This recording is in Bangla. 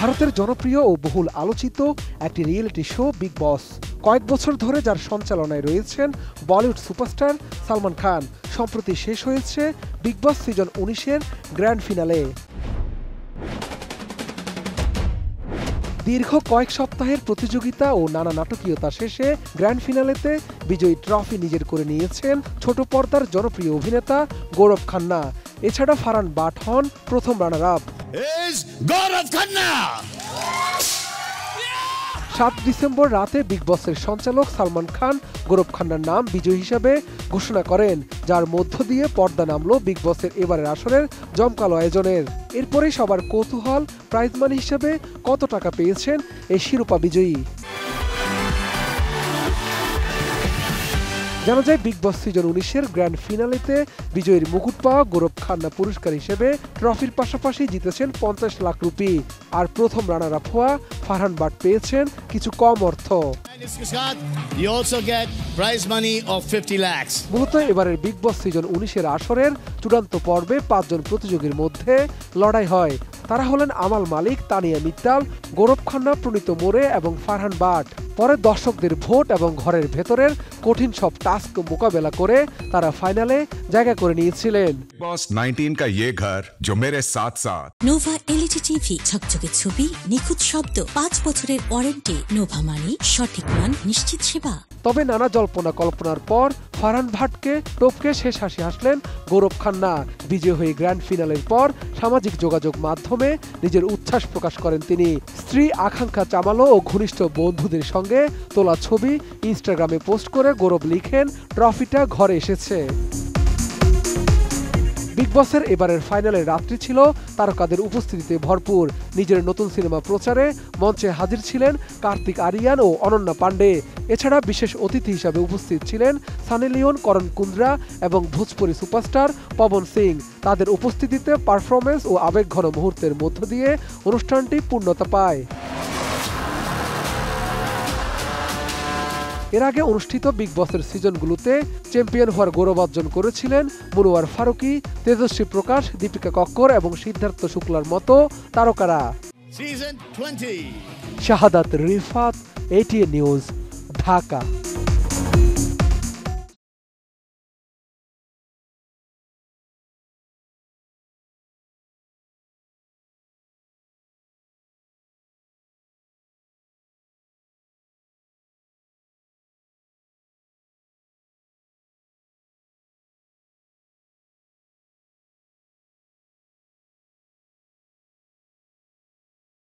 ভারতের জনপ্রিয় ও বহুল আলোচিত একটি রিয়েলিটি শো বিগ বস। কয়েক বছর ধরে যার সঞ্চালনায় রয়েছেন বলিউড সুপারস্টার সালমান খান। সম্প্রতি শেষ হয়েছে বিগ বস সিজন 19-এর গ্র্যান্ড ফিনালে। দীর্ঘ কয়েক সপ্তাহের প্রতিযোগিতা ও নানা নাটকীয়তা শেষে গ্র্যান্ড ফিনালেতে বিজয়ী ট্রফি নিজের করে নিয়েছেন ছোট পর্দার জনপ্রিয় অভিনেতা গৌরব খান্না। এছাড়া ফারহান বাট হন প্রথম রানার আপ। 7 ডিসেম্বর রাতে বিগ বসের সঞ্চালক সালমান খান গৌরব খান্নার নাম বিজয়ী হিসাবে ঘোষণা করেন, যার মধ্য দিয়ে পর্দা নামলো বিগ বসের এবারের আসরের জমকালো আয়োজনের। এরপরেই সবার কৌতূহল প্রাইজ মানি হিসেবে কত টাকা পেয়েছেন এই শিরোপা বিজয়ী। জানা যায় বিগ বস সিজন 19-এর গ্র্যান্ড ফিনালেতে বিজয়ীর মুকুট পাওয়া গৌরব খান্না পুরস্কার হিসেবে ট্রফির পাশাপাশি জিতেছেন 50 লাখ রুপি। আর প্রথম রানার আপ হওয়া ফারহান বাট পেয়েছেন কিছু কম অর্থ। মূলত এবারের বিগ বস সিজন 19-এর আসরের চূড়ান্ত পর্বে 5 জন প্রতিযোগীর মধ্যে লড়াই হয়। তারা হলেন আমাল মালিক, তানিয়া মিত্তাল, গৌরব খান্না, প্রণীত মোরে এবং ফারহান বাট। পরে দর্শকদের ভোট এবং ঘরের ভেতরের কঠিন সব টাস্ক মোকাবেলা করে তারা ফাইনালে জায়গা করে নিয়েছিলেন। বস 19 का ये घर जो मेरे साथ साथ। নোভা এলইডি টিভি, ঝকঝকে ছবি, নিখুঁত শব্দ, 5 বছরের ওয়ারেন্টি। নোভা মানি সঠিক মান, নিশ্চিত সেবা। তবে নানা জল্পনা কল্পনার পর ফারহান ভাটকে টপকে শেষ হাসি হাসলেন গৌরব খান্না। বিজয়ী হয়ে গ্র্যান্ড ফিনালের পর সামাজিক যোগাযোগ মাধ্যমে নিজের উচ্ছ্বাস প্রকাশ করেন তিনি। স্ত্রী আকাঙ্ক্ষা চামালো ও ঘনিষ্ঠ বন্ধুদের সঙ্গে তোলা ছবি ইনস্টাগ্রামে পোস্ট করে গৌরব লিখেন, ট্রফিটা ঘরে এসেছে। বিগ বসের এবারের ফাইনালের রাত্রি ছিল তারকাদের উপস্থিতিতে ভরপুর। নিজের নতুন সিনেমা প্রচারে মঞ্চে হাজির ছিলেন কার্তিক আরিয়ান ও অনন্যা পান্ডে। এছাড়া বিশেষ অতিথি হিসাবে উপস্থিত ছিলেন সানি লিওন, করণ কুন্দ্রা এবং ভোজপুরি সুপারস্টার পবন সিং। তাদের উপস্থিতিতে পারফরমেন্স ও আবেগঘন মুহূর্তের মধ্য দিয়ে অনুষ্ঠানটি পূর্ণতা পায়। এর আগে অনুষ্ঠিত বিগ বসের সিজনগুলোতে চ্যাম্পিয়ন হওয়ার গৌরব অর্জন করেছিলেন মনোয়ার ফারুকী, তেজস্বী প্রকাশ, দীপিকা কক্কর এবং সিদ্ধার্থ শুক্লার মতো তারকারা। শাহাদাত রিফাত, ATN নিউজ, ঢাকা।